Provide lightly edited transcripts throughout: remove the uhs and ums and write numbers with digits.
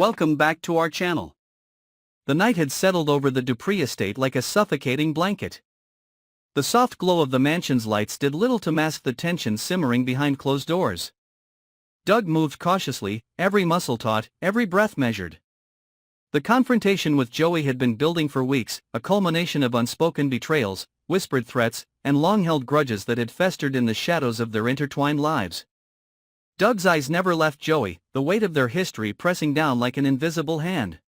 welcome back to our channel. The night had settled over the Dupree estate like a suffocating blanket. The soft glow of the mansion's lights did little to mask the tension simmering behind closed doors. Doug moved cautiously, every muscle taut, every breath measured. The confrontation with Joey had been building for weeks, a culmination of unspoken betrayals, whispered threats, and long-held grudges that had festered in the shadows of their intertwined lives. Doug's eyes never left Joey, the weight of their history pressing down like an invisible hand.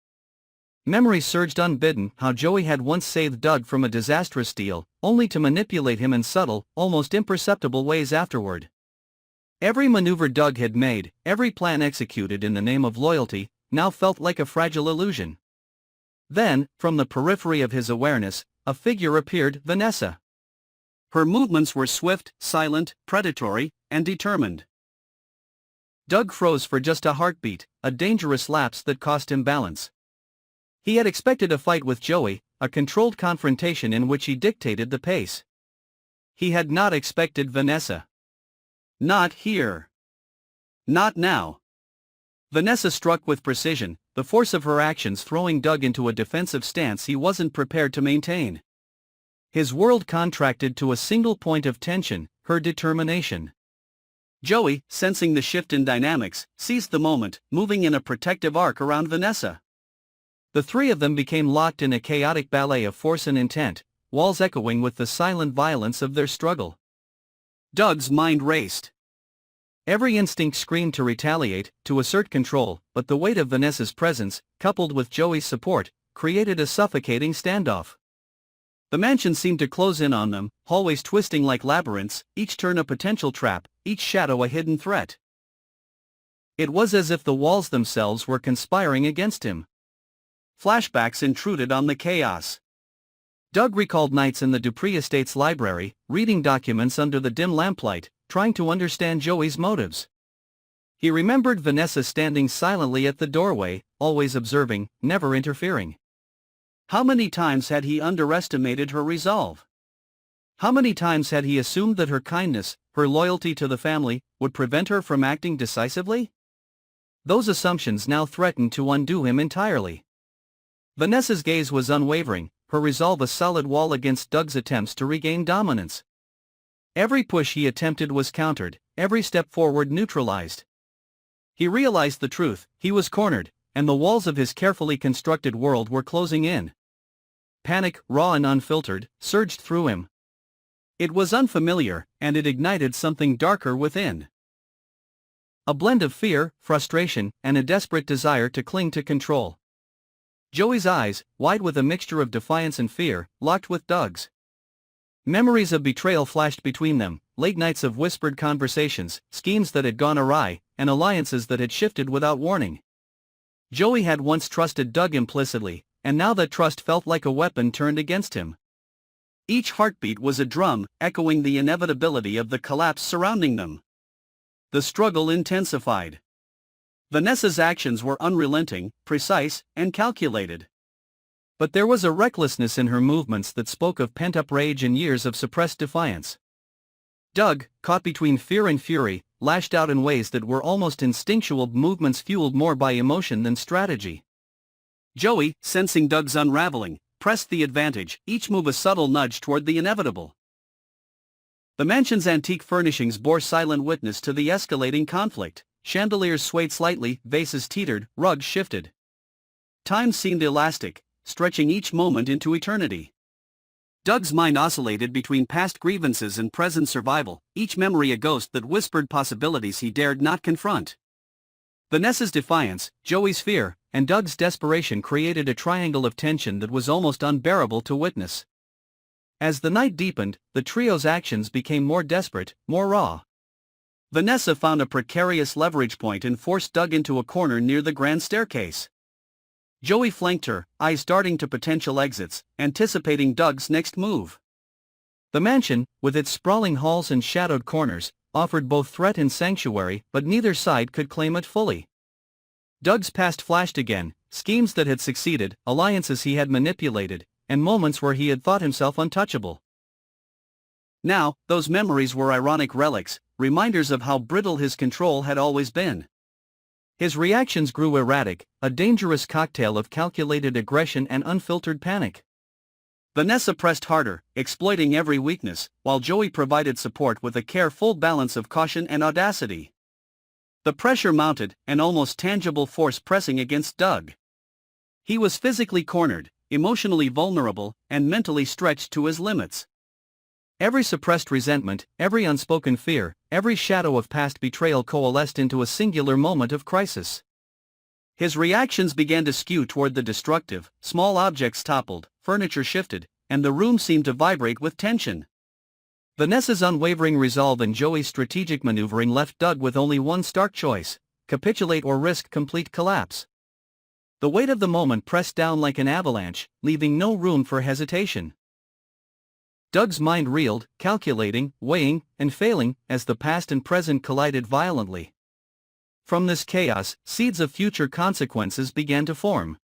Memories surged unbidden, how Joey had once saved Doug from a disastrous deal, only to manipulate him in subtle, almost imperceptible ways afterward. Every maneuver Doug had made, every plan executed in the name of loyalty, now felt like a fragile illusion. Then, from the periphery of his awareness, a figure appeared, Vanessa. Her movements were swift, silent, predatory, and determined. Doug froze for just a heartbeat, a dangerous lapse that cost him balance. He had expected a fight with Joey, a controlled confrontation in which he dictated the pace. He had not expected Vanessa. Not here. Not now. Vanessa struck with precision, the force of her actions throwing Doug into a defensive stance he wasn't prepared to maintain. His world contracted to a single point of tension, her determination. Joey, sensing the shift in dynamics, seized the moment, moving in a protective arc around Vanessa. The three of them became locked in a chaotic ballet of force and intent, walls echoing with the silent violence of their struggle. Doug's mind raced. Every instinct screamed to retaliate, to assert control, but the weight of Vanessa's presence, coupled with Joey's support, created a suffocating standoff. The mansion seemed to close in on them, hallways twisting like labyrinths, each turn a potential trap, each shadow a hidden threat. It was as if the walls themselves were conspiring against him. Flashbacks intruded on the chaos. Doug recalled nights in the Dupree estate's library, reading documents under the dim lamplight, trying to understand Joey's motives. He remembered Vanessa standing silently at the doorway, always observing, never interfering. How many times had he underestimated her resolve? How many times had he assumed that her kindness, her loyalty to the family, would prevent her from acting decisively? Those assumptions now threatened to undo him entirely. Vanessa's gaze was unwavering, her resolve a solid wall against Doug's attempts to regain dominance. Every push he attempted was countered, every step forward neutralized. He realized the truth, he was cornered, and the walls of his carefully constructed world were closing in. Panic, raw and unfiltered, surged through him. It was unfamiliar, and it ignited something darker within. A blend of fear, frustration, and a desperate desire to cling to control. Joey's eyes, wide with a mixture of defiance and fear, locked with Doug's. Memories of betrayal flashed between them, late nights of whispered conversations, schemes that had gone awry, and alliances that had shifted without warning. Joey had once trusted Doug implicitly, and now that trust felt like a weapon turned against him. Each heartbeat was a drum, echoing the inevitability of the collapse surrounding them. The struggle intensified. Vanessa's actions were unrelenting, precise, and calculated. But there was a recklessness in her movements that spoke of pent-up rage and years of suppressed defiance. Doug, caught between fear and fury, lashed out in ways that were almost instinctual, movements fueled more by emotion than strategy. Joey, sensing Doug's unraveling, pressed the advantage, each move a subtle nudge toward the inevitable. The mansion's antique furnishings bore silent witness to the escalating conflict. Chandeliers swayed slightly, vases teetered, rugs shifted. Time seemed elastic, stretching each moment into eternity. Doug's mind oscillated between past grievances and present survival, each memory a ghost that whispered possibilities he dared not confront. Vanessa's defiance, Joey's fear, and Doug's desperation created a triangle of tension that was almost unbearable to witness. As the night deepened, the trio's actions became more desperate, more raw. Vanessa found a precarious leverage point and forced Doug into a corner near the grand staircase. Joey flanked her, eyes darting to potential exits, anticipating Doug's next move. The mansion, with its sprawling halls and shadowed corners, offered both threat and sanctuary, but neither side could claim it fully. Doug's past flashed again, schemes that had succeeded, alliances he had manipulated, and moments where he had thought himself untouchable. Now, those memories were ironic relics, reminders of how brittle his control had always been. His reactions grew erratic, a dangerous cocktail of calculated aggression and unfiltered panic. Vanessa pressed harder, exploiting every weakness, while Joey provided support with a careful balance of caution and audacity. The pressure mounted, an almost tangible force pressing against Doug. He was physically cornered, emotionally vulnerable, and mentally stretched to his limits. Every suppressed resentment, every unspoken fear, every shadow of past betrayal coalesced into a singular moment of crisis. His reactions began to skew toward the destructive, small objects toppled, furniture shifted, and the room seemed to vibrate with tension. Vanessa's unwavering resolve and Joey's strategic maneuvering left Doug with only one stark choice: capitulate or risk complete collapse. The weight of the moment pressed down like an avalanche, leaving no room for hesitation. Doug's mind reeled, calculating, weighing, and failing, as the past and present collided violently. From this chaos, seeds of future consequences began to form.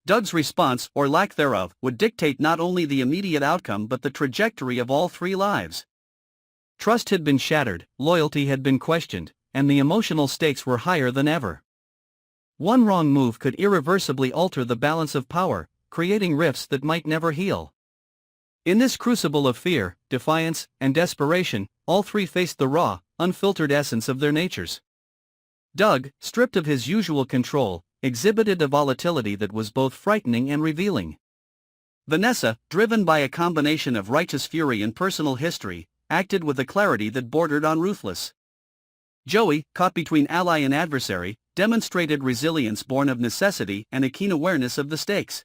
Doug's response, or lack thereof, would dictate not only the immediate outcome but the trajectory of all three lives. Trust had been shattered, loyalty had been questioned, and the emotional stakes were higher than ever. One wrong move could irreversibly alter the balance of power, creating rifts that might never heal. In this crucible of fear, defiance, and desperation, all three faced the raw, unfiltered essence of their natures. Doug, stripped of his usual control, exhibited a volatility that was both frightening and revealing. Vanessa, driven by a combination of righteous fury and personal history, acted with a clarity that bordered on ruthless. Joey, caught between ally and adversary, demonstrated resilience born of necessity and a keen awareness of the stakes.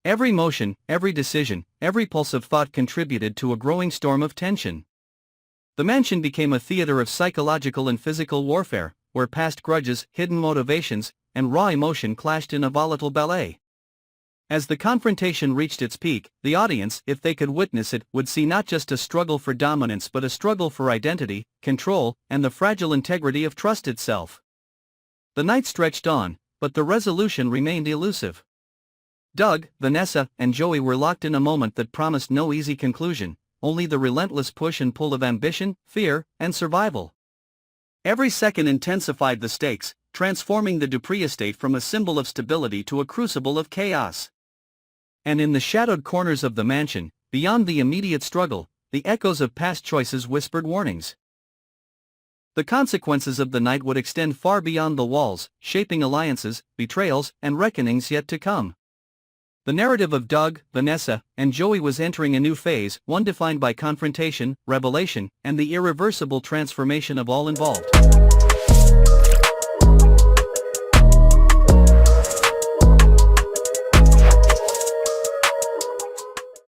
Every motion, every decision, every pulse of thought contributed to a growing storm of tension. The mansion became a theater of psychological and physical warfare, where past grudges, hidden motivations, and raw emotion clashed in a volatile ballet. As the confrontation reached its peak, the audience, if they could witness it, would see not just a struggle for dominance but a struggle for identity, control, and the fragile integrity of trust itself. The night stretched on, but the resolution remained elusive. Doug, Vanessa, and Joey were locked in a moment that promised no easy conclusion, only the relentless push and pull of ambition, fear, and survival. Every second intensified the stakes, transforming the Dupree estate from a symbol of stability to a crucible of chaos. And in the shadowed corners of the mansion, beyond the immediate struggle, the echoes of past choices whispered warnings. The consequences of the night would extend far beyond the walls, shaping alliances, betrayals, and reckonings yet to come. The narrative of Doug, Vanessa, and Joey was entering a new phase, one defined by confrontation, revelation, and the irreversible transformation of all involved.